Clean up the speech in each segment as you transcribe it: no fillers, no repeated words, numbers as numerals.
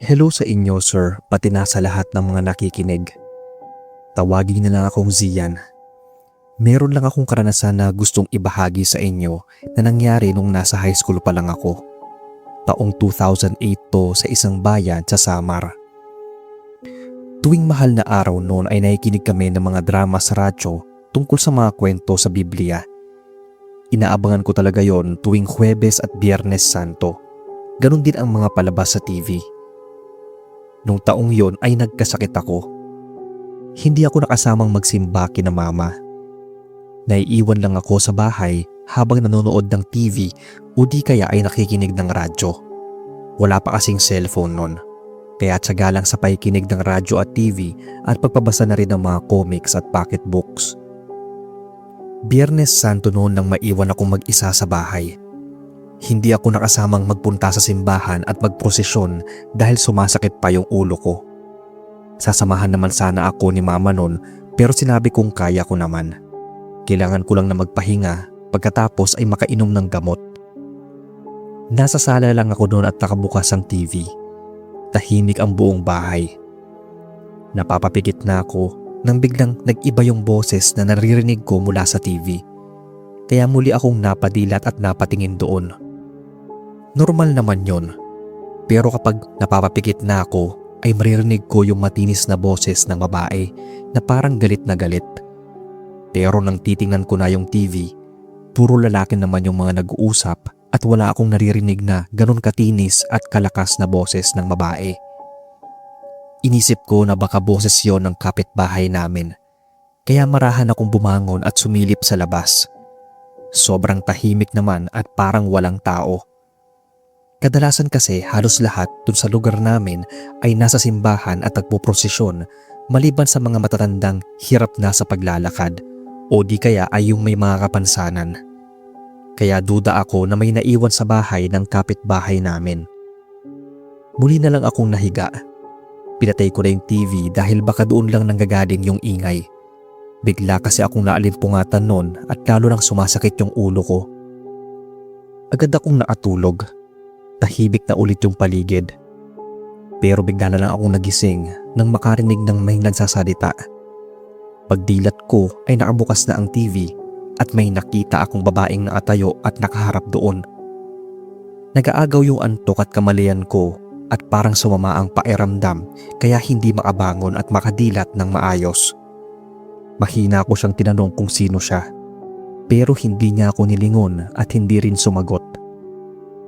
Hello sa inyo sir, pati na sa lahat ng mga nakikinig. Tawagin niyo na lang akong Zian. Meron lang akong karanasan na gustong ibahagi sa inyo na nangyari nung nasa high school pa lang ako. Taong 2008 to sa isang bayan sa Samar. Tuwing mahal na araw noon ay nakikinig kami ng mga drama sa radyo tungkol sa mga kwento sa Biblia. Inaabangan ko talaga yon tuwing Huwebes at Biyernes Santo. Ganon din ang mga palabas sa TV. Nung taong yon ay nagkasakit ako. Hindi ako nakasamang magsimba kina mama. Naiiwan lang ako sa bahay habang nanonood ng TV o di kaya ay nakikinig ng radyo. Wala pa kasing cellphone nun. Kaya tiyaga lang sa pakikinig ng radyo at TV at pagpabasa na rin ng mga comics at pocketbooks. Biyernes Santo noon nang maiwan akong mag-isa sa bahay. Hindi ako nakasamang magpunta sa simbahan at magprosesyon dahil sumasakit pa yung ulo ko. Sasamahan naman sana ako ni mama noon pero sinabi kong kaya ko naman. Kailangan ko lang na magpahinga pagkatapos ay makainom ng gamot. Nasa sala lang ako noon at nakabukas ang TV. Tahimik ang buong bahay. Napapapikit na ako nang biglang nag-iba yung boses na naririnig ko mula sa TV. Kaya muli akong napadilat at napatingin doon. Normal naman yon. Pero kapag napapapikit na ako ay maririnig ko yung matinis na boses ng babae na parang galit na galit. Pero nang titingnan ko na yung TV, puro lalaki naman yung mga nag-uusap at wala akong naririnig na ganon katinis at kalakas na boses ng babae. Inisip ko na baka boses yon ng kapitbahay namin. Kaya marahan akong bumangon at sumilip sa labas. Sobrang tahimik naman at parang walang tao. Kadalasan kasi halos lahat dun sa lugar namin ay nasa simbahan at nagpoprosesyon maliban sa mga matatandang hirap na sa paglalakad o di kaya ay yung may mga kapansanan. Kaya duda ako na may naiwan sa bahay ng kapitbahay namin. Muli na lang akong nahiga. Pinatay ko na yung TV dahil baka doon lang nanggagaling yung ingay. Bigla kasi akong naalimpungatan noon at lalo nang sumasakit yung ulo ko. Agad akong nakatulog. Tahimik na ulit yung paligid. Pero bigla na lang akong nagising nang makarinig ng may nagsasalita. Pagdilat ko ay nakabukas na ang TV at may nakita akong babaeng nakatayo at nakaharap doon. Nag-aagaw yung antok at kamalian ko at parang sumama ang pakiramdam kaya hindi makabangon at makadilat ng maayos. Mahina ko siyang tinanong kung sino siya pero hindi niya ako nilingon at hindi rin sumagot.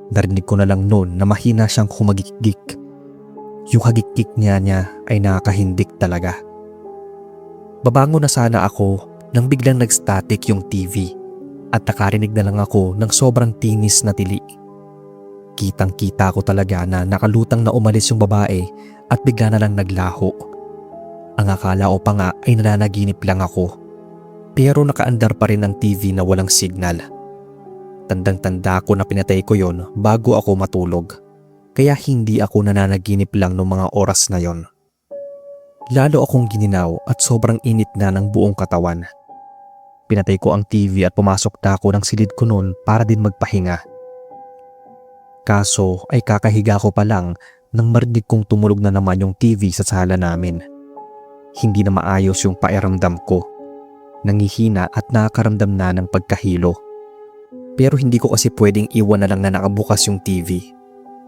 Narinig ko na lang noon na mahina siyang humagikgik. Yung hagikgik niya ay nakakahindik talaga. Babango na sana ako nang biglang nag-static yung TV at nakarinig na lang ako ng sobrang tinis na tili. Kitang-kita ko talaga na nakalutang na umalis yung babae at bigla na lang naglaho. Ang akala ko pa nga ay nananaginip lang ako. Pero nakaandar pa rin ang TV na walang signal. Tandang-tanda ko na pinatay ko yon bago ako matulog. Kaya hindi ako nananaginip lang noong mga oras na yon. Lalo akong gininaw at sobrang init na ng buong katawan. Pinatay ko ang TV at pumasok na ako ng silid ko noon para din magpahinga. Kaso ay kakahiga ko pa lang nang marinig kong tumulog na naman yung TV sa sala namin. Hindi na maayos yung pakiramdam ko. Nangihina at nakakaramdam na ng pagkahilo. Pero hindi ko kasi pwedeng iwan na lang na nakabukas yung TV.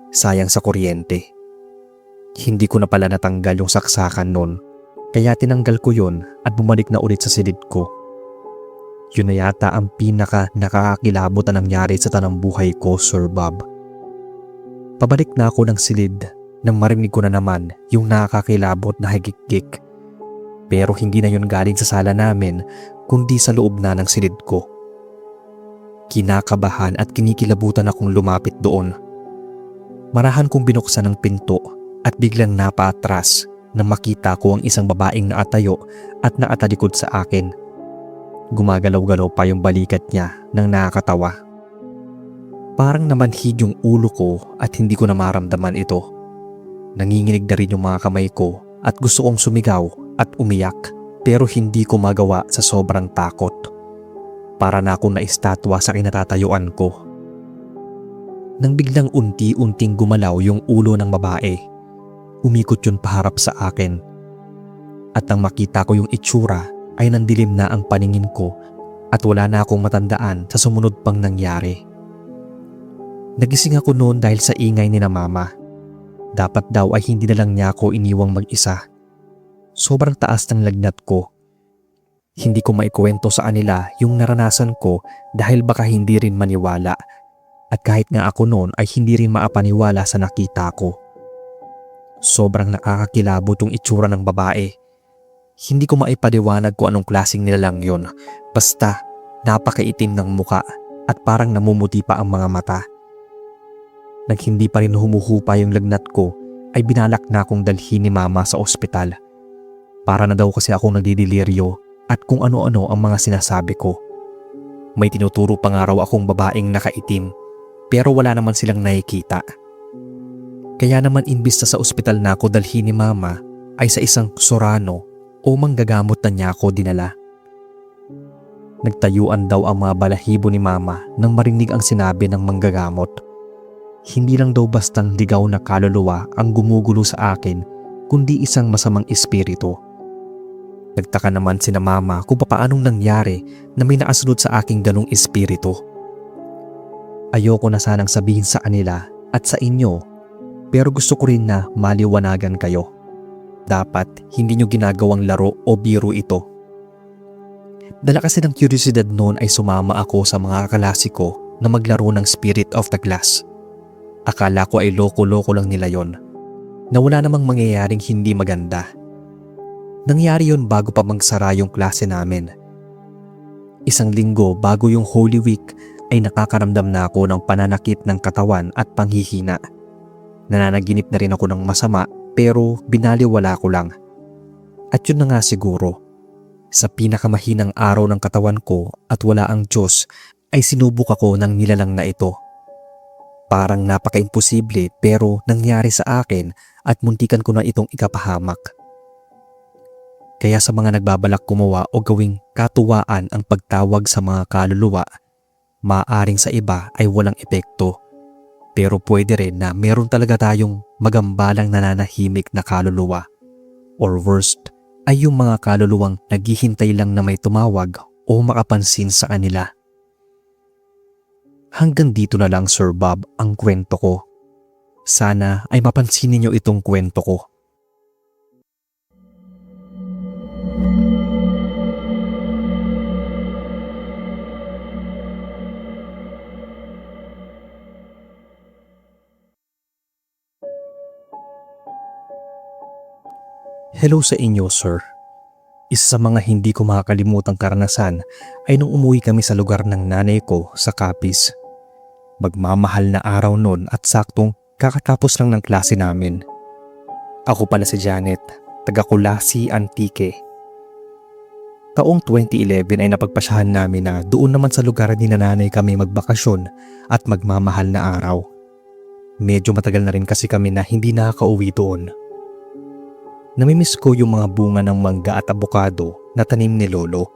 Sayang sa kuryente. Hindi ko na pala natanggal yung saksakan nun. Kaya tinanggal ko yun at bumalik na ulit sa silid ko. Yun na yata ang pinaka nakakakilabot na nangyari sa tanang buhay ko, Sir Bob. Pabalik na ako ng silid nang marinig ko na naman yung nakakakilabot na higik-gik. Pero hindi na yun galing sa sala namin kundi sa loob na ng silid ko. Kinakabahan at kinikilabutan akong lumapit doon. Marahan kong binuksan ang pinto at biglang napaatras nang makita ko ang isang babaeng nakatayo at nakatalikod sa akin. Gumagalaw-galaw pa yung balikat niya nang nakakatawa. Parang namanhid yung ulo ko at hindi ko na maramdaman ito. Nanginginig na rin yung mga kamay ko at gusto kong sumigaw at umiyak pero hindi ko magawa sa sobrang takot. Para na akong naistatwa sa kinatatayuan ko. Nang biglang unti-unting gumalaw yung ulo ng babae, umikot yun paharap sa akin. At nang makita ko yung itsura ay nandilim na ang paningin ko at wala na akong matandaan sa sumunod pang nangyari. Nagising ako noon dahil sa ingay ni na mama. Dapat daw ay hindi na lang niya ako iniwang mag-isa. Sobrang taas ng lagnat ko. Hindi ko maikwento sa kanila yung naranasan ko dahil baka hindi rin maniwala. At kahit nga ako noon ay hindi rin maapaniwala sa nakita ko. Sobrang nakakakilabo tong itsura ng babae. Hindi ko maipaliwanag kung anong klaseng nilalang yon. Basta napakaitim ng muka at parang namumuti pa ang mga mata. Nang hindi pa rin humuhupa yung lagnat ko ay binalak na akong dalhin ni mama sa ospital. Para na daw kasi akong nagdidiliryo at kung ano-ano ang mga sinasabi ko. May tinuturo pa nga raw akong babaeng nakaitim pero wala naman silang nakikita. Kaya naman imbis na sa ospital na ako dalhin ni mama ay sa isang Sorano o manggagamot na niya ako dinala. Nagtayuan daw ang mga balahibo ni mama nang marinig ang sinabi ng manggagamot. Hindi lang daw bastang ligaw na kaluluwa ang gumugulo sa akin kundi isang masamang espiritu. Nagtaka naman sina mama kung paanong nangyari na may nakasunod sa aking ganong espiritu. Ayoko na sanang sabihin sa kanila at sa inyo pero gusto ko rin na maliwanagan kayo. Dapat hindi nyo ginagawang laro o biro ito. Dala kasi ng kuryosidad noon ay sumama ako sa mga kaklase ko na maglaro ng Spirit of the Glass. Akala ko ay loko-loko lang nila yon, na wala namang mangyayaring hindi maganda. Nangyari yon bago pa magsara yung klase namin. Isang linggo bago yung Holy Week ay nakakaramdam na ako ng pananakit ng katawan at panghihina. Nananaginip na rin ako ng masama pero binaliwala ko lang. At yun na nga siguro. Sa pinakamahinang araw ng katawan ko at wala ang Diyos ay sinubok ako ng nilalang na ito. Parang napaka-imposible pero nangyari sa akin at muntikan ko na itong ikapahamak. Kaya sa mga nagbabalak gumawa o gawing katuwaan ang pagtawag sa mga kaluluwa, maaaring sa iba ay walang epekto. Pero pwede rin na meron talaga tayong magambalang nananahimik na kaluluwa. Or worst, ay yung mga kaluluwang naghihintay lang na may tumawag o makapansin sa kanila. Hanggang dito na lang Sir Bob ang kwento ko. Sana ay mapansin ninyo itong kwento ko. Hello sa inyo, sir. Isa sa mga hindi ko makakalimutang karanasan ay nung umuwi kami sa lugar ng nanay ko sa Capiz. Magmamahal na araw noon at saktong kakatapos lang ng klase namin. Ako pala si Janet, taga Kulasi, Antique. Taong 2011 ay napagpasyahan namin na doon naman sa lugar ni nanay kami magbakasyon at magmamahal na araw. Medyo matagal na rin kasi kami na hindi nakakauwi doon. Namimiss ko yung mga bunga ng mangga at abukado na tanim ni Lolo,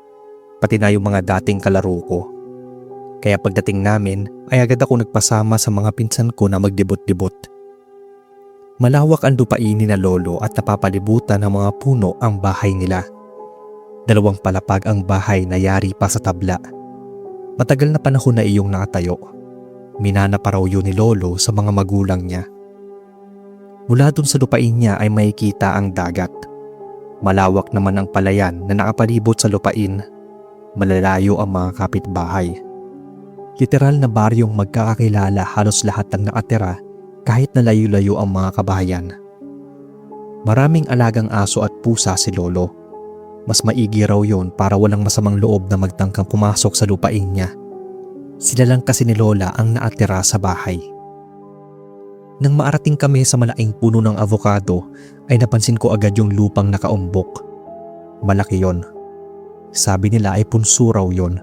pati na yung mga dating kalaro ko. Kaya pagdating namin ay agad ako nagpasama sa mga pinsan ko na magdibot-dibot. Malawak ang lupain ni na Lolo at napapalibutan ng mga puno ang bahay nila. 2 palapag ang bahay na yari pa sa tabla. Matagal na panahon na iyong nakatayo. Minana pa raw yun ni Lolo sa mga magulang niya. Mula dun sa lupain niya ay makikita ang dagat. Malawak naman ang palayan na nakapalibot sa lupain. Malalayo ang mga kapitbahay. Literal na baryong magkakakilala halos lahat ng nakatira kahit na layo-layo ang mga kabahayan. Maraming alagang aso at pusa si Lolo. Mas maigi raw yon para walang masamang loob na magtangkang pumasok sa lupain niya. Sila lang kasi ni Lola ang naatira sa bahay. Nang maarating kami sa malaking puno ng avocado ay napansin ko agad yung lupang nakaumbok. Malaki yon. Sabi nila ay punso raw yon.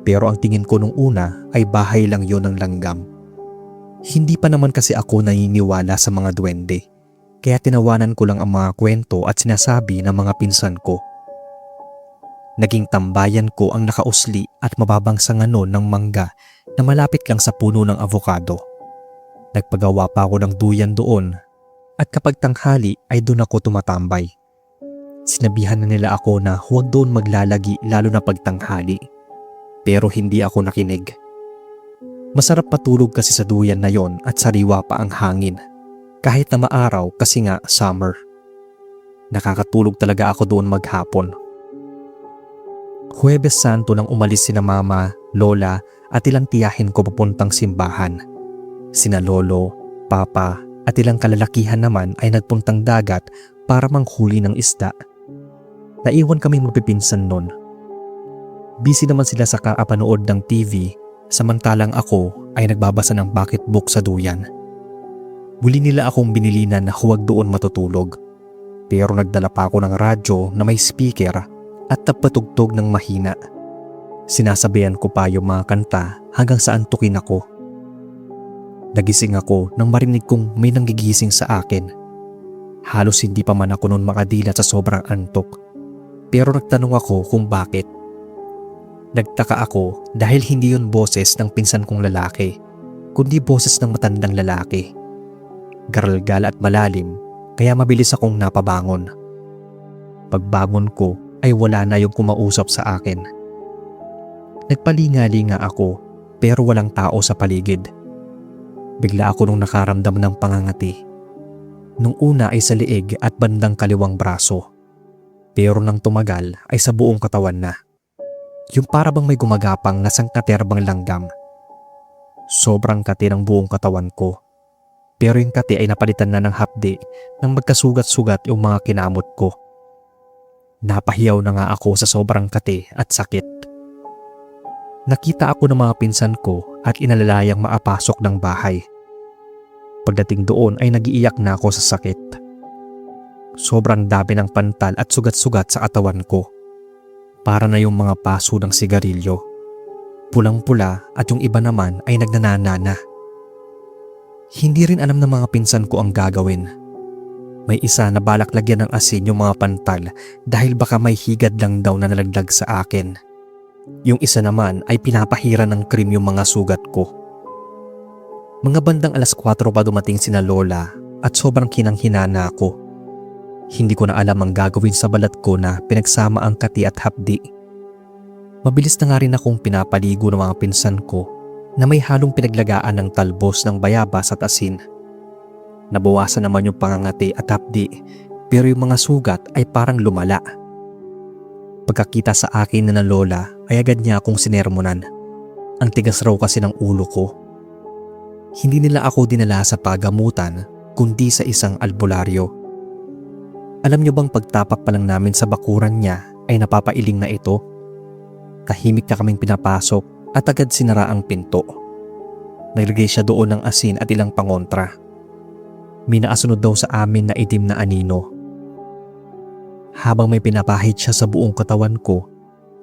Pero ang tingin ko nung una ay bahay lang yon ng langgam. Hindi pa naman kasi ako naniniwala sa mga duwende. Kaya tinawanan ko lang ang mga kwento at sinasabi ng mga pinsan ko. Naging tambayan ko ang nakausli at mababang sanganon ng mangga na malapit lang sa puno ng avocado. Nagpagawa pa ako ng duyan doon. At kapag tanghali ay doon ako tumatambay. Sinabihan na nila ako na huwag doon maglalagi lalo na pag tanghali. Pero hindi ako nakinig. Masarap patulog kasi sa duyan na yon at sariwa pa ang hangin. Kahit na maaraw kasi nga summer. Nakakatulog talaga ako doon maghapon. Huwebes Santo nang umalis sina mama, lola at ilang tiyahin ko papuntang simbahan. Sina lolo, papa at ilang kalalakihan naman ay nagpuntang dagat para manghuli ng isda. Naiwan kami magpipinsan nun. Busy naman sila sa kaapanood ng TV samantalang ako ay nagbabasa ng bucket book sa duyan. Muli nila akong binilinan na huwag doon matutulog. Pero nagdala pa ako ng radyo na may speaker at napatugtog ng mahina. Sinasabayan ko pa yung mga kanta hanggang sa antukin ako. Nagising ako nang marinig kong may nanggigising sa akin. Halos hindi pa man ako noon makadila sa sobrang antok. Pero nagtanong ako kung bakit. Nagtaka ako dahil hindi yun boses ng pinsan kong lalaki, kundi boses ng matandang lalaki. Garalgal at malalim, kaya mabilis akong napabangon. Pagbangon ko ay wala na yung kumausap sa akin. Nagpalingali nga ako pero walang tao sa paligid. Bigla ako nung nakaramdam ng pangangati. Nung una ay sa liig at bandang kaliwang braso. Pero nang tumagal ay sa buong katawan na. Yung para bang may gumagapang na sangkaterbang langgam. Sobrang kati ng buong katawan ko. Pero yung kati ay napalitan na ng hapdi nang magkasugat-sugat yung mga kinamot ko. Napahiyaw na nga ako sa sobrang kati at sakit. Nakita ako ng mga pinsan ko at inalalayang maapasok ng bahay. Pagdating doon ay nagiiyak na ako sa sakit. Sobrang dami ng pantal at sugat-sugat sa katawan ko. Para na yung mga paso ng sigarilyo. Pulang-pula at yung iba naman ay nagnanana. Hindi rin alam ng mga pinsan ko ang gagawin. May isa na balak lagyan ng asin yung mga pantal dahil baka may higad lang daw na nalaglag sa akin. Yung isa naman ay pinapahira ng cream yung mga sugat ko. Mga bandang 4:00 pa dumating sina lola at sobrang kinanghinana ako. Hindi ko na alam ang gagawin sa balat ko na pinagsama ang kati at hapdi. Mabilis na nga rin akong pinapaligo ng mga pinsan ko na may halong pinaglagaan ng talbos ng bayabas at asin. Nabawasan naman yung pangangati at hapdi pero yung mga sugat ay parang lumala. Pagkakita sa akin na lola ay agad niya akong sinermonan. Ang tigas raw kasi ng ulo ko. Hindi nila ako dinala sa pagamutan kundi sa isang albularyo. Alam niyo bang pagtapak pa lang namin sa bakuran niya ay napapailing na ito? Tahimik na kaming pinapasok at agad sinara ang pinto. Naglagay siya doon ng asin at ilang pangontra. May naasunod daw sa amin na itim na anino. Habang may pinapahid siya sa buong katawan ko,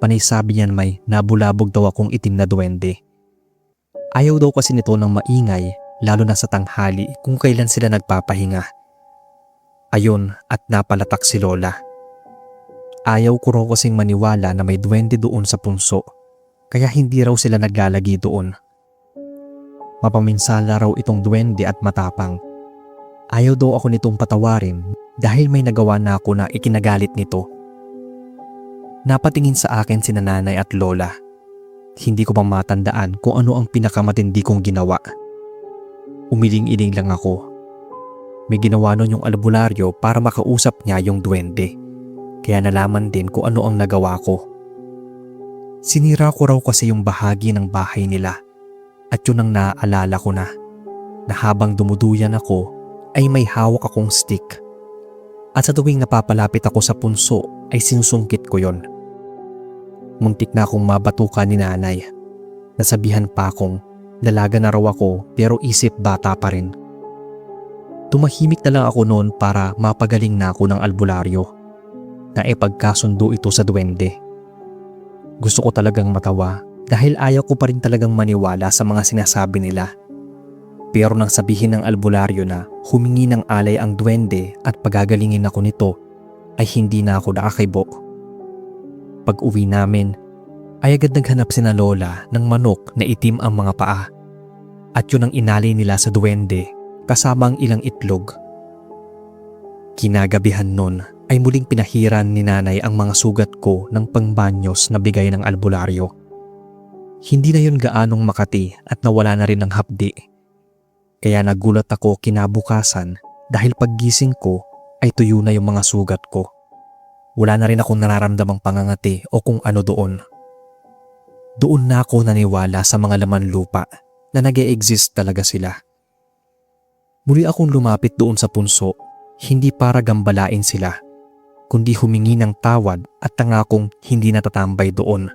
panay sabi niyan may nabulabog daw akong itim na duwende. Ayaw daw kasi nito ng maingay lalo na sa tanghali kung kailan sila nagpapahinga. Ayun at napalatak si lola. Ayaw ko raw kasing maniwala na may duwende doon sa punso, kaya hindi raw sila naglalagi doon. Mapaminsala raw itong duwende at matapang. Ayaw daw ako nitong patawarin dahil may nagawa na ako na ikinagalit nito. Napatingin sa akin sina nanay at lola. Hindi ko pa matandaan kung ano ang pinakamatindi kong ginawa. Umiling-iling lang ako. May ginawa nun yung albularyo para makausap niya yung duwende. Kaya nalaman din kung ano ang nagawa ko. Sinira ko raw kasi yung bahagi ng bahay nila. At yun ang naaalala ko na habang dumuduyan ako ay may hawak akong stick. At sa tuwing napapalapit ako sa punso ay sinusungkit ko yon. Muntik na akong mabatukan ni nanay. Nasabihan pa akong dalaga na raw ako pero isip bata pa rin. Tumahimik na lang ako noon para mapagaling na ako ng albularyo na ipagkasundo ito sa duwende. Gusto ko talagang matawa dahil ayaw ko pa rin talagang maniwala sa mga sinasabi nila. Pero nang sabihin ng albularyo na humingi ng alay ang duwende at pagagalingin ako nito ay hindi na ako nakakibo. Pag uwi namin ay agad naghanap sina lola ng manok na itim ang mga paa at yun ang inalay nila sa duwende kasama ang ilang itlog. Kinagabihan nun ay muling pinahiran ni nanay ang mga sugat ko ng pangbanyos na bigay ng albularyo. Hindi na yun gaanong makati at nawala na rin ang hapdi. Kaya nagulat ako kinabukasan dahil paggising ko ay tuyo na yung mga sugat ko. Wala na rin akong nararamdamang pangangati o kung ano doon. Doon na ako naniwala sa mga laman lupa na nag-e-exist talaga sila. Muli akong lumapit doon sa punso, hindi para gambalain sila, kundi humingi ng tawad at tangakong hindi natatambay doon.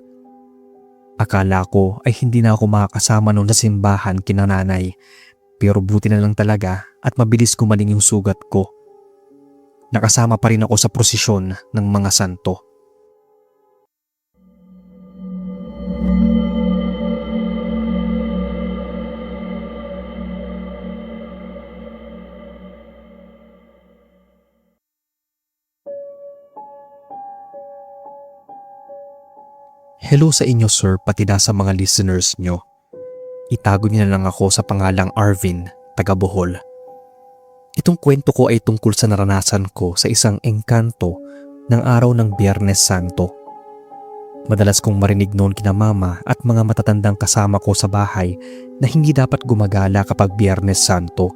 Akala ko ay hindi na ako makakasama noon sa simbahan kina nanay, pero buti na lang talaga at mabilis gumaling yung sugat ko. Nakasama pa rin ako sa prosesyon ng mga santo. Hello sa inyo sir, pati na sa mga listeners nyo. Itago niyo na lang ako sa pangalang Arvin, taga Bohol. Itong kwento ko ay tungkol sa naranasan ko sa isang engkanto ng araw ng Biyernes Santo. Madalas kong marinig noon kina mama at mga matatandang kasama ko sa bahay na hindi dapat gumagala kapag Biyernes Santo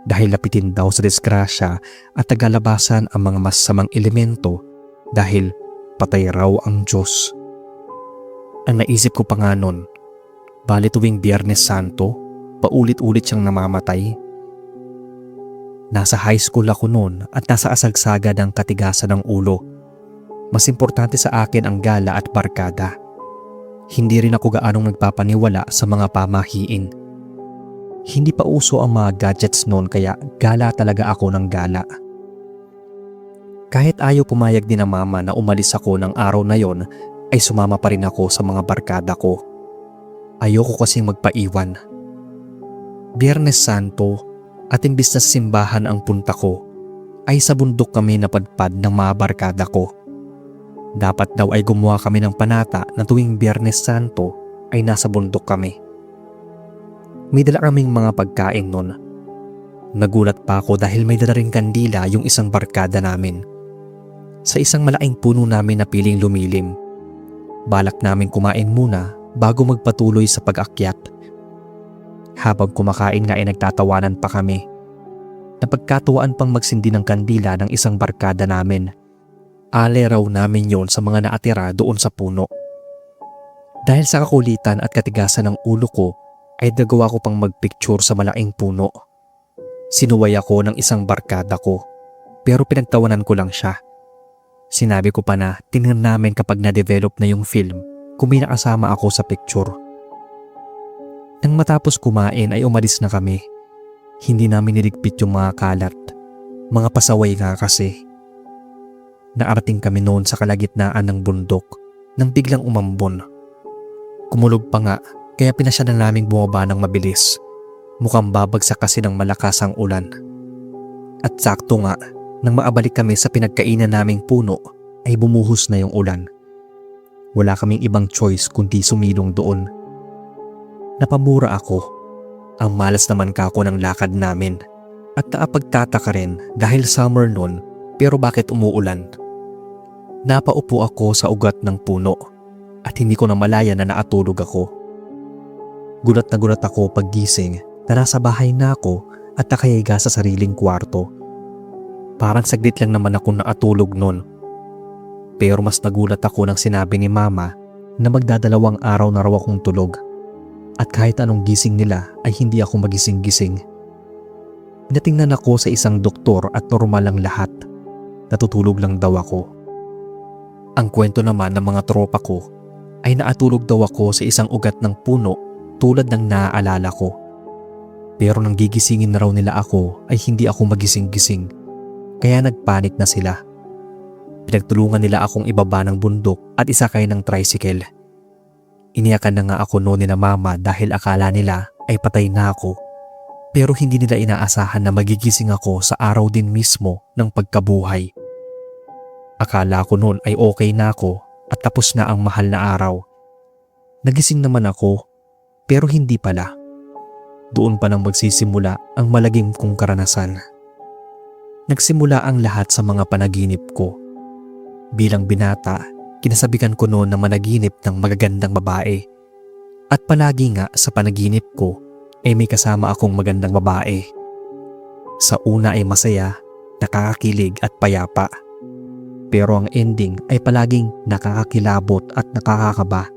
dahil lapitin daw sa disgrasya at tagalabasan ang mga masasamang elemento dahil patay raw ang Diyos. Ang naisip ko pa nga nun, bali tuwing Biyernes Santo, paulit-ulit siyang namamatay. Nasa high school ako noon at nasa asagsaga ng katigasan ng ulo. Mas importante sa akin ang gala at barkada. Hindi rin ako gaanong nagpapaniwala sa mga pamahiin. Hindi pa uso ang mga gadgets noon kaya gala talaga ako ng gala. Kahit ayaw pumayag din ng mama na umalis ako ng araw na yon, ay sumama pa rin ako sa mga barkada ko. Ayoko kasing magpaiwan. Biyernes Santo at imbis na simbahan ang punta ko, ay sa bundok kami napadpad ng mga barkada ko. Dapat daw ay gumawa kami ng panata na tuwing Biyernes Santo ay nasa bundok kami. May dala kaming mga pagkain nun. Nagulat pa ako dahil may dala ring kandila yung isang barkada namin. Sa isang malaking puno namin na piling lumilim. Balak namin kumain muna bago magpatuloy sa pag-akyat. Habang kumakain nga ay nagtatawanan pa kami. Napagkatuwaan pang magsindi ng kandila ng isang barkada namin. Ale raw namin yon sa mga naatira doon sa puno. Dahil sa kakulitan at katigasan ng ulo ko ay nagawa ko pang magpicture sa malaking puno. Sinuway ako ng isang barkada ko pero pinagtawanan ko lang siya. Sinabi ko pa na tingnan namin kapag na-develop na yung film kung may nakasama ako sa picture. Nang matapos kumain ay umalis na kami. Hindi namin niligpit yung mga kalat. Mga pasaway nga kasi. Naarating kami noon sa kalagitnaan ng bundok nang biglang umambon. Kumulog pa nga kaya pinasya na naming bumaba ng mabilis. Mukhang babagsak kasi ng malakas ang ulan. At sakto nga, nang maabalik kami sa pinagkainan naming puno ay bumuhos na yung ulan. Wala kaming ibang choice kundi sumilong doon. Napamura ako. Ang malas naman kako ng lakad namin at naapagtataka rin dahil summer noon pero bakit umuulan. Napaupo ako sa ugat ng puno at hindi ko na malaya na naatulog ako. Gulat na gulat ako paggising na nasa bahay na ako at nakahiga sa sariling kwarto. Parang saglit lang naman ako naatulog noon. Pero mas nagulat ako nang sinabi ni mama na magdadalawang araw na raw akong tulog. At kahit anong gising nila ay hindi ako magising-gising. Natingnan ako sa isang doktor at normal lang lahat. Natutulog lang daw ako. Ang kwento naman ng mga tropa ko ay naatulog daw ako sa isang ugat ng puno tulad ng naaalala ko. Pero nang gigisingin na raw nila ako ay hindi ako magising-gising. Kaya nagpanik na sila. Pinagtulungan nila akong ibaba ng bundok at isakay ng tricycle. Iniyakan na nga ako noon ni na mama dahil akala nila ay patay na ako. Pero hindi nila inaasahan na magigising ako sa araw din mismo ng pagkabuhay. Akala ko noon ay okay na ako at tapos na ang mahal na araw. Nagising naman ako pero hindi pala. Doon pa nang magsisimula ang malagim kong karanasan. Nagsimula ang lahat sa mga panaginip ko. Bilang binata, kinasabikan ko noon na managinip ng magagandang babae. At palagi nga sa panaginip ko ay may kasama akong magandang babae. Sa una ay masaya, nakakakilig at payapa. Pero ang ending ay palaging nakakakilabot at nakakakaba.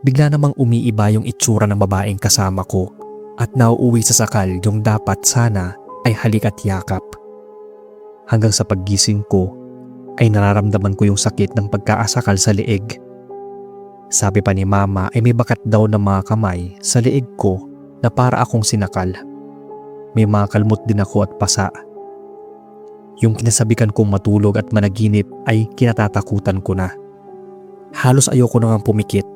Bigla namang umiiba yung itsura ng babaeng kasama ko at nauuwi sa sakal yung dapat sana ay halik at yakap. Hanggang sa paggising ko ay nararamdaman ko yung sakit ng pagkaasakal sa leeg. Sabi pa ni Mama ay may bakat daw ng mga kamay sa leeg ko na para akong sinakal. May mga kalmot din ako at pasa. Yung kinasabikan kong matulog at managinip ay kinatatakutan ko na. Halos ayoko nang pumikit.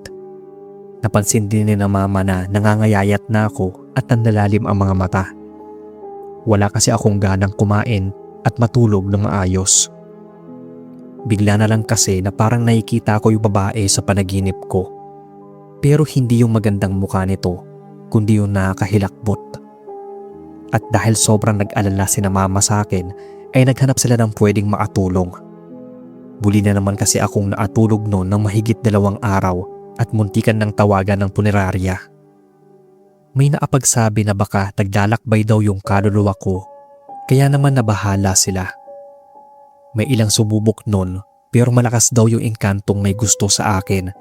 Napansin din ni Mama na nangangayayat na ako at nandalalim ang mga mata. Wala kasi akong ganang kumain at matulog ng maayos. Bigla na lang kasi na parang nakikita ko yung babae sa panaginip ko. Pero hindi yung magandang mukha nito, kundi yung nakakahilakbot. At dahil sobrang nag-alala si Mama sa akin, ay naghanap sila ng pwedeng makatulong. Buli na naman kasi akong naatulog noon ng mahigit 2 araw at muntikan ng tawagan ng punerarya. May naapagsabi na baka naglalakbay daw yung kaluluwa ko, kaya naman nabahala sila. May ilang sumubok noon pero malakas daw yung engkantong may gusto sa akin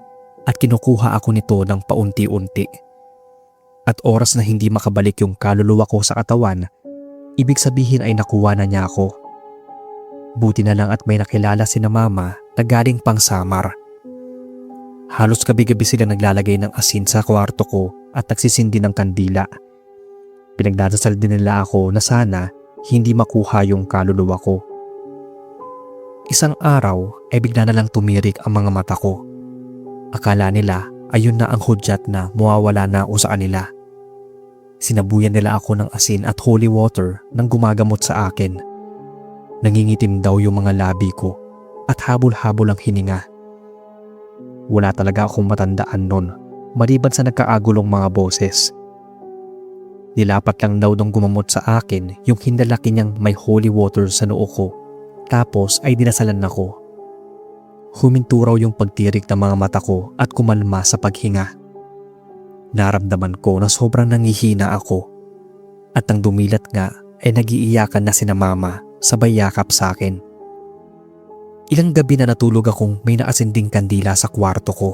at kinukuha ako nito ng paunti-unti. At oras na hindi makabalik yung kaluluwa ko sa katawan, ibig sabihin ay nakuha na niya ako. Buti na lang at may nakilala si Mama na galing pang Samar. Halos gabi-gabi sila naglalagay ng asin sa kwarto ko at nagsisindi ng kandila. Pinagdadasal din nila ako na sana hindi makuha yung kaluluwa ko. Isang araw ay bigla na lang tumirik ang mga mata ko. Akala nila ayun na ang hudyat na mawawala na ako sa kanila. Sinabuyan nila ako ng asin at holy water nang gumagamot sa akin. Nangingitim daw yung mga labi ko at habol-habol ang hininga. Wala talaga akong matandaan nun, maliban sa nagkaagulong mga boses. Nilapat lang daw nung gumamot sa akin yung hindalaki niyang may holy water sa noo ko, tapos ay dinasalan ako. Huminto raw yung pagtirik ng mga mata ko at kumalma sa paghinga. Naramdaman ko na sobrang nangihina ako at nang dumilat nga ay nagiiyakan na sina Mama sabay yakap sa akin. Ilang gabi na natulog akong may naasinding kandila sa kwarto ko.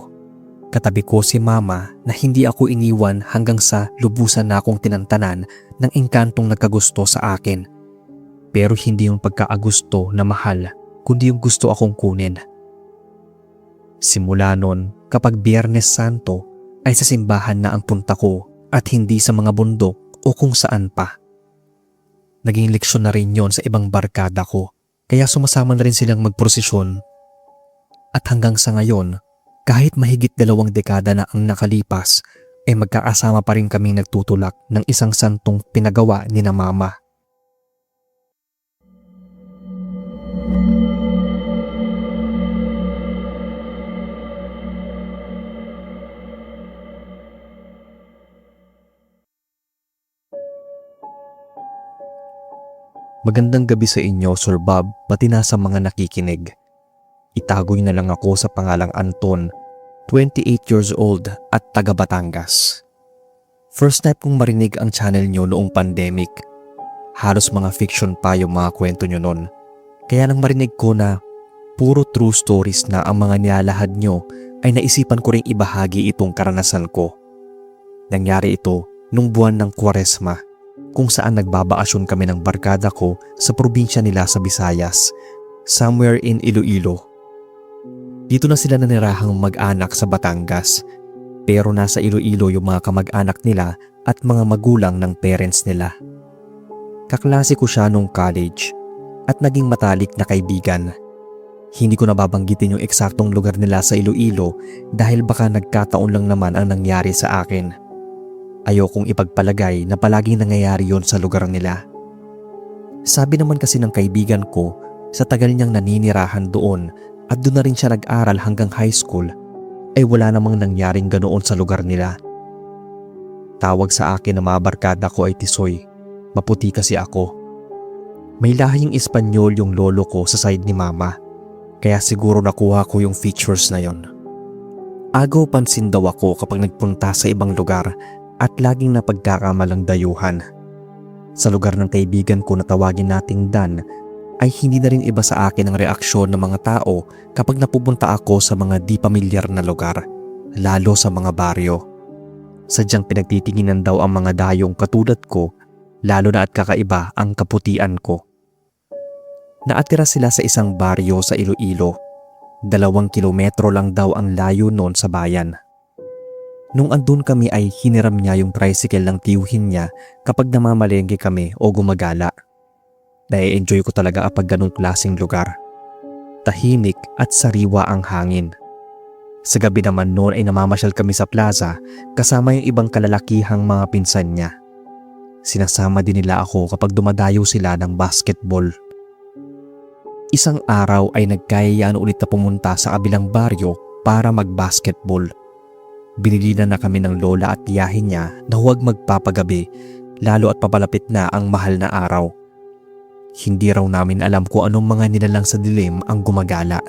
Katabi ko si Mama na hindi ako iniwan hanggang sa lubusan na akong tinantanan ng engkantong nagkagusto sa akin. Pero hindi yung pagkaagusto na mahal, kundi yung gusto akong kunin. Simula nun, kapag Biyernes Santo, ay sa simbahan na ang punta ko at hindi sa mga bundok o kung saan pa. Naging leksyon na rin yon sa ibang barkada ko, kaya sumasama na rin silang magprosesyon. At hanggang sa ngayon, kahit mahigit 2 dekada na ang nakalipas, ay magkakasama pa rin kaming nagtutulak ng isang santong pinagawa ni Mama. Magandang gabi sa inyo, Sir Bob, pati na sa mga nakikinig. Itagoy na lang ako sa pangalang Anton, 28 years old at taga Batangas. First time kong marinig ang channel nyo noong pandemic. Halos mga fiction pa yung mga kwento nyo noon. Kaya nang marinig ko na puro true stories na ang mga nilalahad nyo, ay naisipan ko ring ibahagi itong karanasan ko. Nangyari ito nung buwan ng Kwaresma, kung saan nagbabakasyon kami ng barkada ko sa probinsya nila sa Visayas, somewhere in Iloilo. Dito na sila nanirahang mag-anak sa Batangas, pero nasa Iloilo yung mga kamag-anak nila at mga magulang ng parents nila. Kaklase ko siya nung college at naging matalik na kaibigan. Hindi ko nababanggitin yung eksaktong lugar nila sa Iloilo dahil baka nagkataon lang naman ang nangyari sa akin. Ayokong ipagpalagay na palaging nangyayari yon sa lugar nila. Sabi naman kasi ng kaibigan ko, sa tagal niyang naninirahan doon at doon na rin siya nag-aral hanggang high school, ay wala namang nangyaring ganoon sa lugar nila. Tawag sa akin na mga barkada ko ay Tisoy, maputi kasi ako. May lahing Espanyol yung lolo ko sa side ni mama, kaya siguro nakuha ko yung features na yon. Agaw pansin daw ako kapag nagpunta sa ibang lugar at laging napagkakamalang dayuhan. Sa lugar ng kaibigan ko na tawagin nating Dan, ay hindi na rin iba sa akin ang reaksyon ng mga tao kapag napupunta ako sa mga di pamilyar na lugar, lalo sa mga baryo. Sadyang pinagtitinginan daw ang mga dayong katulad ko, lalo na at kakaiba ang kaputian ko. Naatira sila sa isang baryo sa Iloilo. 2 kilometro lang daw ang layo noon sa bayan. Nung andun kami ay hiniram niya yung tricycle ng tiyuhin niya kapag namamalengke kami o gumagala. Nai-enjoy ko talaga kapag ganong klaseng lugar. Tahimik at sariwa ang hangin. Sa gabi naman noon ay namamasyal kami sa plaza kasama yung ibang kalalakihang mga pinsan niya. Sinasama din nila ako kapag dumadayo sila ng basketball. Isang araw ay nagkayayaan ulit na pumunta sa kabilang baryo para mag-basketball. Binilinan na kami ng lola at tiyahin niya na huwag magpapagabi lalo at papalapit na ang mahal na araw. Hindi raw namin alam kung anong mga nilalang sa dilim ang gumagala.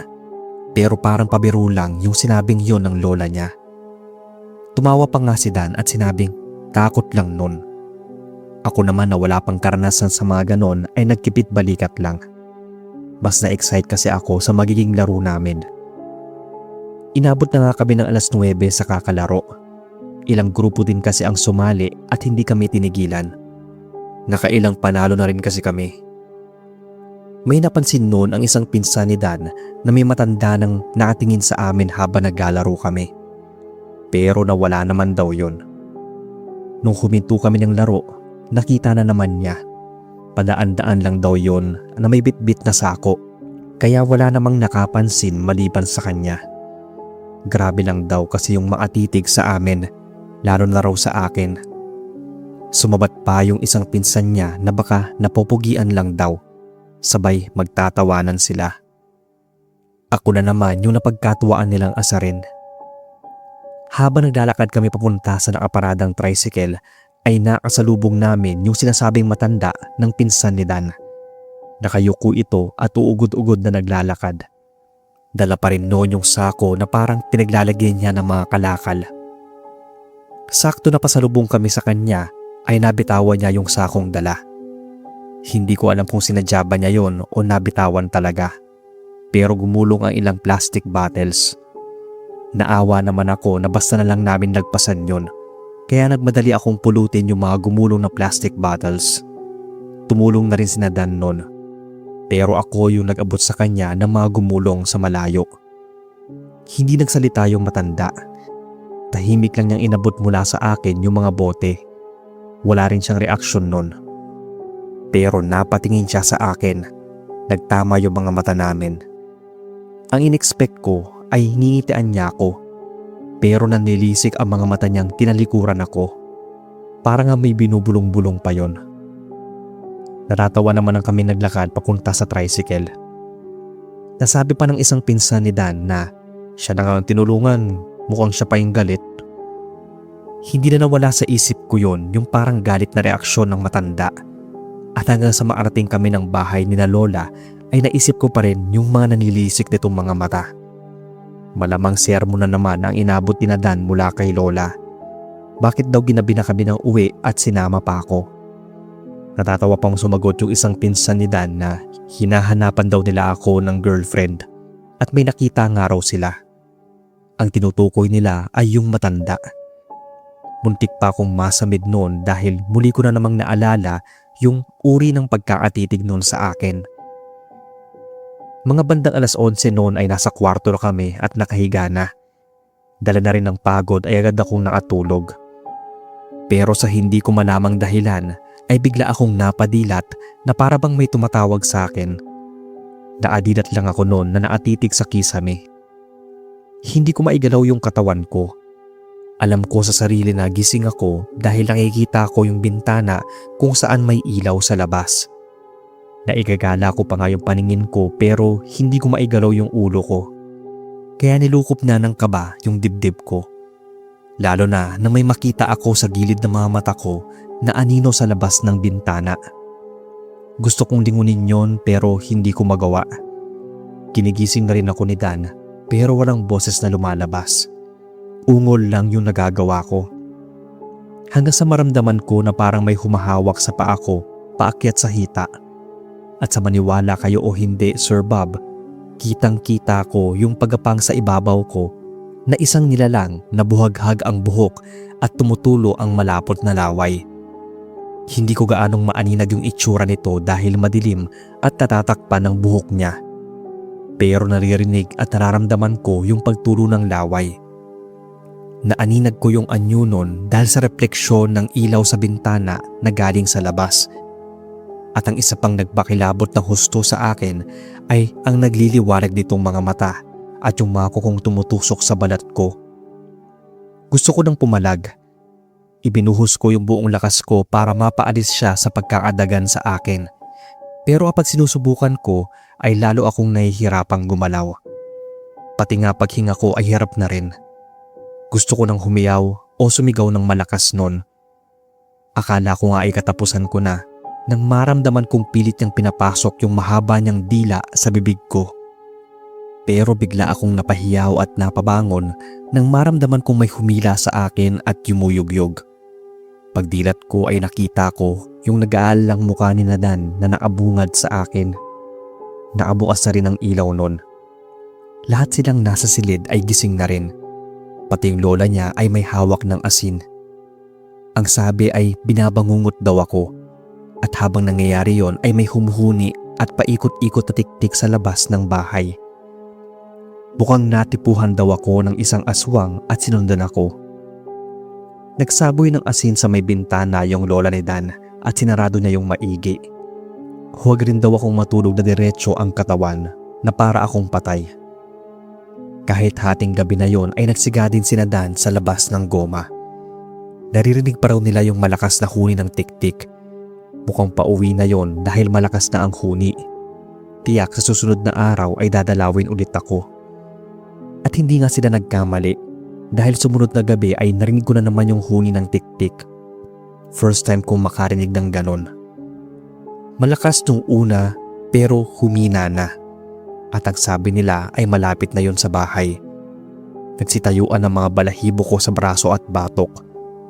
Pero parang pabiro lang yung sinabing yon ng lola niya. Tumawa pa nga si Dan at sinabing takot lang nun. Ako naman na wala pang karanasan sa mga ganon ay nagkipit balikat lang. Mas na-excite kasi ako sa magiging laro namin. Inabot na nga kami ng 9:00 sa kakalaro. Ilang grupo din kasi ang sumali at hindi kami tinigilan. Nakailang panalo na rin kasi kami. May napansin noon ang isang pinsan ni Dan na may matanda nang nakatingin sa amin habang naglalaro kami. Pero nawala naman daw yon. Nung huminto kami ng laro, nakita na naman niya. Padaan-daan lang daw yon na may bitbit na sako, kaya wala namang nakapansin maliban sa kanya. Grabe lang daw kasi yung makatitig sa amin, lalo na raw sa akin. Sumabat pa yung isang pinsan niya na baka napupugian lang daw. Sabay magtatawanan sila. Ako na naman yung napagkatuwaan nilang asarin. Habang naglalakad kami papunta sa nakaparadang tricycle, ay nakasalubong namin yung sinasabing matanda ng pinsan ni Dan. Nakayuko ito at uugod-ugod na naglalakad. Dala pa rin noon yung sako na parang pinaglalagyan niya ng mga kalakal. Sakto na pasalubong kami sa kanya ay nabitawan niya yung sakong dala. Hindi ko alam kung sinadya ba niya yon o nabitawan talaga. Pero gumulong ang ilang plastic bottles. Naawa naman ako na basta na lang namin nagpasan yon. Kaya nagmadali akong pulutin yung mga gumulong na plastic bottles. Tumulong na rin sina Dan nun. Pero ako yung nag-abot sa kanya ng mga gumulong sa malayo. Hindi nagsalita yung matanda. Tahimik lang niyang inabot mula sa akin yung mga bote. Wala rin siyang reaksyon nun. Pero napatingin siya sa akin. Nagtama yung mga mata namin. Ang inexpect ko ay hiningitian niya ako. Pero nanlilisik ang mga mata niyang tinalikuran ako. Parang nga may binubulong-bulong pa yon. Natatawa naman ang kami naglakad papunta sa tricycle. Nasabi pa ng isang pinsan ni Dan na siya na nga ang tinulungan, mukhang siya pa yung galit. Hindi na nawala sa isip ko yon yung parang galit na reaksyon ng matanda. At hanggang sa maarating kami ng bahay ni na Lola ay naisip ko pa rin yung mga nanlilisik nitong mga mata. Malamang sermon na naman ang inabot ni na Dan mula kay Lola. Bakit daw ginabi na kami ng uwi at sinama pa ako? Natatawa pang sumagot yung isang pinsan ni Dan na hinahanapan daw nila ako ng girlfriend at may nakita nga raw sila. Ang tinutukoy nila ay yung matanda. Muntik pa akong masamid noon dahil muli ko na namang naalala yung uri ng pagkakatitig noon sa akin. Mga bandang 11:00 noon ay nasa kwarto na kami at nakahiga na. Dala na rin ng pagod ay agad akong nakatulog. Pero sa hindi ko malamang dahilan ay bigla akong napadilat na para bang may tumatawag sa akin. Naadilat lang ako noon na naatitig sa kisame. Hindi ko maigalaw yung katawan ko. Alam ko sa sarili na gising ako dahil nakikita ko yung bintana kung saan may ilaw sa labas. Naigagala ko pa nga yung paningin ko pero hindi ko maigalaw yung ulo ko. Kaya nilukop na ng kaba yung dibdib ko. Lalo na nang may makita ako sa gilid ng mga mata ko na anino sa labas ng bintana. Gusto kong lingunin yon pero hindi ko magawa. Ginigising na rin ako ni Dan pero walang boses na lumalabas. Ungol lang yung nagagawa ko. Hanggang sa maramdaman ko na parang may humahawak sa paa ko paakyat sa hita. At sa maniwala kayo o hindi, Sir Bob, kitang-kita ko yung pagapang sa ibabaw ko na isang nilalang na buhaghag ang buhok at tumutulo ang malapot na laway. Hindi ko gaanong maaninag yung itsura nito dahil madilim at natatakpan ng buhok niya. Pero naririnig at nararamdaman ko yung pagtulo ng laway. Naaninag ko yung anyo nun dahil sa refleksyon ng ilaw sa bintana na galing sa labas. At ang isa pang nagpakilabot na husto sa akin ay ang nagliliwanag nitong mga mata at yung mako kong tumutusok sa balat ko. Gusto ko nang pumalag. Ibinuhos ko yung buong lakas ko para mapaalis siya sa pagkakadagan sa akin. Pero kapag sinusubukan ko ay lalo akong nahihirapang gumalaw. Pati nga paghinga ko ay hirap na rin. Gusto ko nang humiyaw o sumigaw ng malakas nun. Akala ko nga ay katapusan ko na nang maramdaman kong pilit niyang pinapasok yung mahaba niyang dila sa bibig ko. Pero bigla akong napahiyaw at napabangon nang maramdaman kong may humila sa akin at yumuyugyog. Pagdilat ko ay nakita ko yung nag-aalang mukha ni Dan na nakabungad sa akin. Nakabukas na rin ang ilaw nun. Lahat silang nasa silid ay gising na rin. Pati yung lola niya ay may hawak ng asin. Ang sabi ay binabangungot daw ako. At habang nangyayari yon ay may humuhuni at paikot-ikot na tiktik sa labas ng bahay. Mukhang natipuhan daw ako ng isang aswang at sinundan ako. Nagsaboy ng asin sa may bintana yung lola ni Dan at sinarado niya yung maigi. Huwag rin daw akong matulog na diretso ang katawan na para akong patay. Kahit hating gabi na yon ay nagsiga din sina Dan sa labas ng goma. Naririnig pa raw nila yung malakas na huni ng tiktik. Mukhang pauwi na yon dahil malakas na ang huni. Tiyak sa susunod na araw ay dadalawin ulit ako. At hindi nga sila nagkamali dahil sumunod na gabi ay narinig ko na naman yung huni ng tiktik. First time kong makarinig ng ganon. Malakas nung una pero humina na. At ang sabi nila ay malapit na yon sa bahay. Nagsitayuan ang mga balahibo ko sa braso at batok.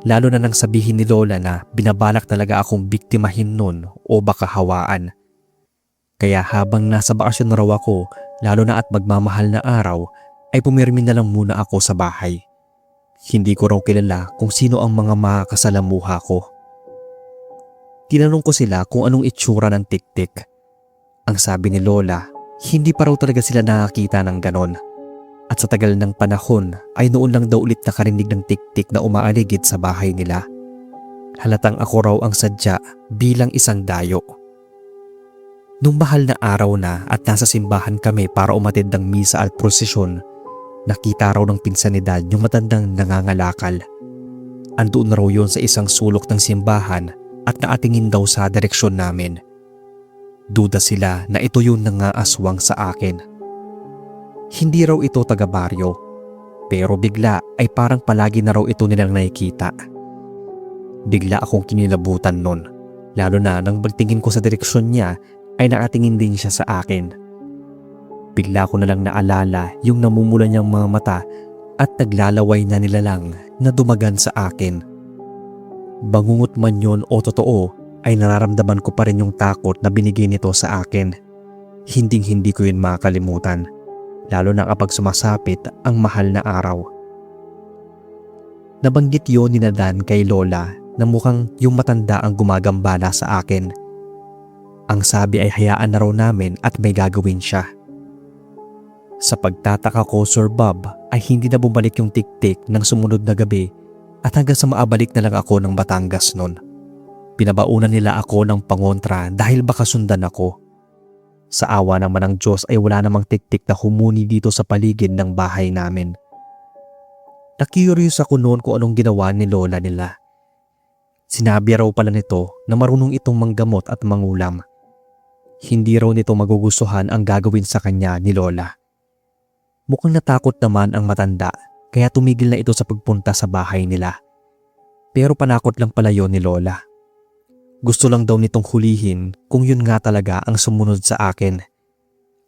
Lalo na nang sabihin ni Lola na binabalak talaga akong biktimahin nun o baka hawaan. Kaya habang nasa bakasyon na raw ako, lalo na at magmamahal na araw, ay pumirmi na lang muna ako sa bahay. Hindi ko raw kilala kung sino ang mga makakasalamuha ko. Tinanong ko sila kung anong itsura ng tiktik. Ang sabi ni Lola, hindi pa raw talaga sila nakakita ng ganon. At sa tagal ng panahon ay noon lang daw ulit nakarinig ng tiktik na umaaligid sa bahay nila. Halatang ako raw ang sadya bilang isang dayo. Nung mahal na araw na at nasa simbahan kami para umatid ng misa at prosesyon, nakita raw ng pinsan ni Dad yung matandang nangangalakal. Andoon raw yun sa isang sulok ng simbahan at nakatingin daw sa direksyon namin. Duda sila na ito yung nangaaswang sa akin. Hindi raw ito taga-baryo, pero bigla ay parang palagi na raw ito nilang nakikita. Bigla akong kinilabutan nun, lalo na nang pagtingin ko sa direksyon niya ay nakatingin din siya sa akin. Bigla ko na lang naalala yung namumula niyang mga mata at naglalaway na nilalang na dumagan sa akin. Bangungot man yun o totoo, ay nararamdaman ko pa rin yung takot na binigay nito sa akin. Hinding-hindi ko yun makakalimutan, lalo na kapag sumasapit ang mahal na araw. Nabanggit yun ni Dan kay Lola na mukhang yung matanda ang gumagambala sa akin. Ang sabi ay hayaan na raw namin at may gagawin siya. Sa pagtataka ko, Sir Bob, ay hindi na bumalik yung tiktik ng sumunod na gabi at hanggang sa maabalik na lang ako ng Batangas nun. Pinabaunan nila ako ng pangontra dahil baka sundan ako. Sa awa naman ng Diyos ay wala namang tiktik na humuni dito sa paligid ng bahay namin. Na-curious ako noon kung anong ginawa ni Lola nila. Sinabi raw pala nito na marunong itong manggamot at mangulam. Hindi raw nito magugustuhan ang gagawin sa kanya ni Lola. Mukhang natakot naman ang matanda kaya tumigil na ito sa pagpunta sa bahay nila. Pero panakot lang pala yon ni Lola. Gusto lang daw nitong hulihin kung yun nga talaga ang sumunod sa akin.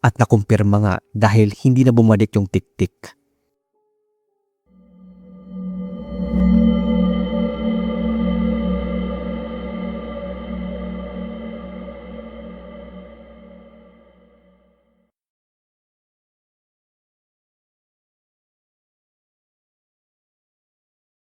At nakumpirma nga dahil hindi na bumalik yung tiktik.